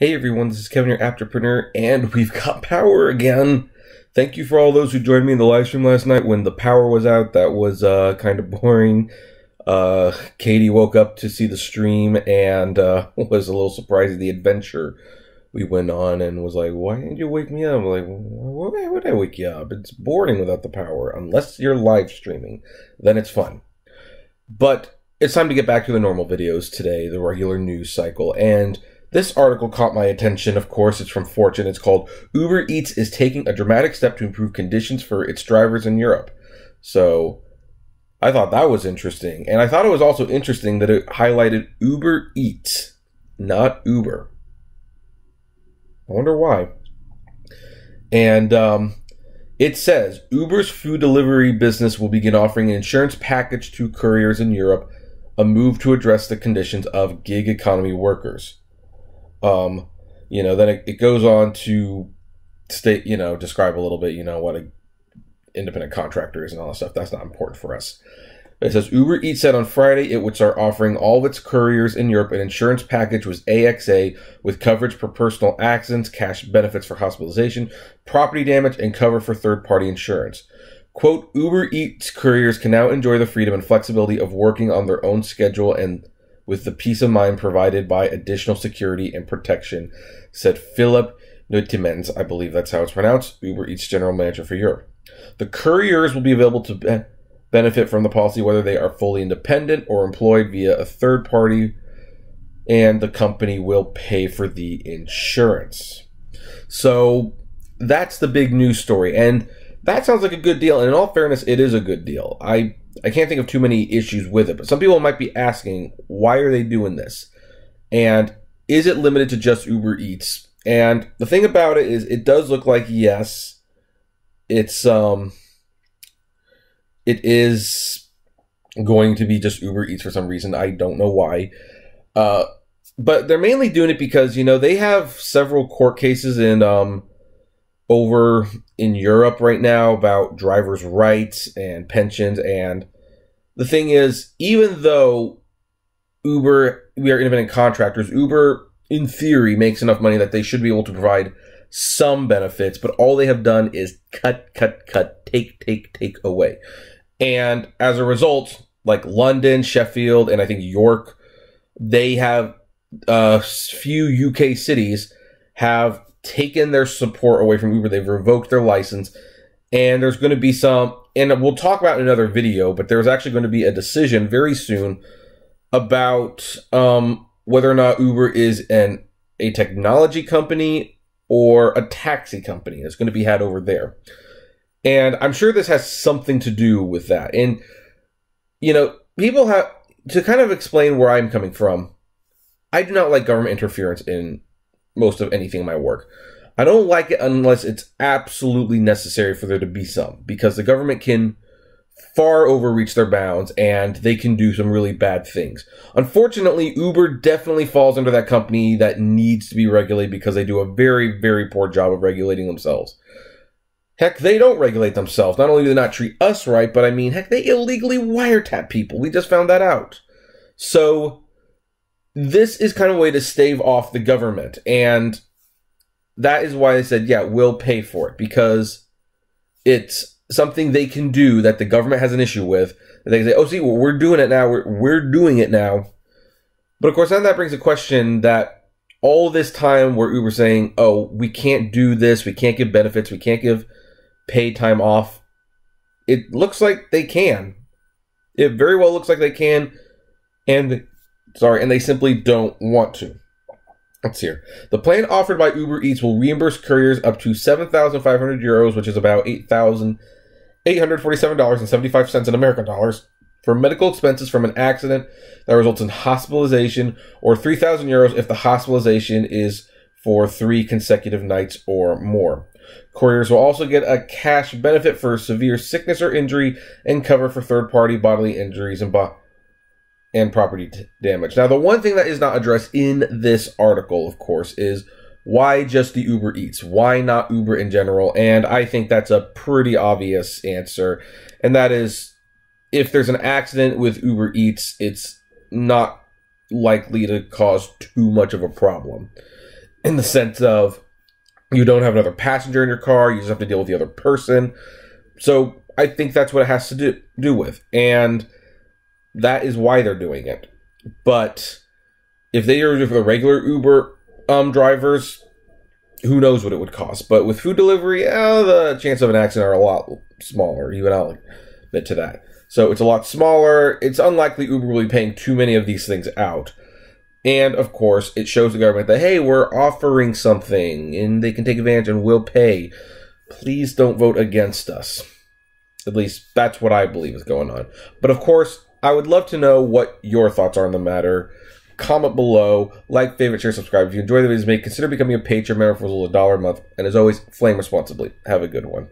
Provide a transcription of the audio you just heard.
Hey everyone, this is Kevin, your Aptpreneur, and we've got power again. Thank you for all those who joined me in the live stream last night when the power was out. That was kind of boring. Katie woke up to see the stream and was a little surprised at the adventure we went on and was like, why didn't you wake me up? I'm like, why would I wake you up? It's boring without the power. Unless you're live streaming, then it's fun. But it's time to get back to the normal videos today, the regular news cycle. And this article caught my attention. Of course, it's from Fortune. It's called UberEATS is taking a dramatic step to improve conditions for its drivers in Europe. So I thought that was interesting. And I thought it was also interesting that it highlighted UberEATS, not Uber. I wonder why. And it says, Uber's food delivery business will begin offering an insurance package to couriers in Europe, a move to address the conditions of gig economy workers. Then it goes on to state, describe a little bit, what an independent contractor is and all that stuff. That's not important for us. It says, UberEATS said on Friday it would start offering all of its couriers in Europe an insurance package with AXA with coverage for personal accidents, cash benefits for hospitalization, property damage, and cover for third-party insurance. Quote, UberEATS couriers can now enjoy the freedom and flexibility of working on their own schedule and with the peace of mind provided by additional security and protection, said Philip Nutimens, I believe that's how it's pronounced, UberEATS general manager for Europe. The couriers will be available to benefit from the policy whether they are fully independent or employed via a third party, and the company will pay for the insurance. So that's the big news story, and that sounds like a good deal, and in all fairness, it is a good deal. I can't think of too many issues with it, but some people might be asking, why are they doing this? And is it limited to just UberEATS? And the thing about it is, it does look like, yes, it is going to be just UberEATS for some reason. I don't know why. But they're mainly doing it because, they have several court cases over in Europe right now about drivers' rights and pensions. And the thing is, even though we are independent contractors, Uber, in theory, makes enough money that they should be able to provide some benefits, but all they have done is cut, take away. And as a result, like London, Sheffield, and I think York, they have few UK cities have taken their support away from Uber. They've revoked their license, and there's going to be some, and we'll talk about in another video, but there's actually going to be a decision very soon about whether or not Uber is a technology company or a taxi company. It's going to be had over there. And I'm sure this has something to do with that. And, people have, to kind of explain where I'm coming from, I do not like government interference in most of anything in my work. I don't like it unless it's absolutely necessary for there to be some, because the government can far overreach their bounds and they can do some really bad things. Unfortunately, Uber definitely falls under that company that needs to be regulated because they do a very, very poor job of regulating themselves. Heck, they don't regulate themselves. Not only do they not treat us right, but heck, they illegally wiretap people. We just found that out. So this is kind of a way to stave off the government. And that is why I said, yeah, we'll pay for it, because it's something they can do that the government has an issue with. And they can say, oh, see, well, we're doing it now. We're doing it now. But of course, then that brings a question that all this time where Uber's saying, oh, we can't do this. We can't give benefits. We can't give paid time off. It looks like they can. It very well looks like they can. And they simply don't want to. Let's see here. The plan offered by UberEATS will reimburse couriers up to 7,500 euros, which is about $8,847.75 in American dollars, for medical expenses from an accident that results in hospitalization, or 3,000 euros if the hospitalization is for 3 consecutive nights or more. Couriers will also get a cash benefit for severe sickness or injury and cover for third-party bodily injuries and property damage. Now, the one thing that is not addressed in this article, of course, is why just the UberEATS? Why not Uber in general? And I think that's a pretty obvious answer. And that is, if there's an accident with UberEATS, it's not likely to cause too much of a problem. in the sense of you don't have another passenger in your car. You just have to deal with the other person. So I think that's what it has to do with. And that is why they're doing it. But if they are for the regular Uber drivers, who knows what it would cost. But with food delivery, the chance of an accident are a lot smaller. Even I'll admit to that. So it's a lot smaller. It's unlikely Uber will be paying too many of these things out. And, of course, it shows the government that, hey, we're offering something, and they can take advantage and will pay. Please don't vote against us. At least, that's what I believe is going on. But, of course, I would love to know what your thoughts are on the matter. Comment below, like, favorite, share, subscribe. If you enjoy the videos made, consider becoming a patron member for as little as $1 a month. And, as always, flame responsibly. Have a good one.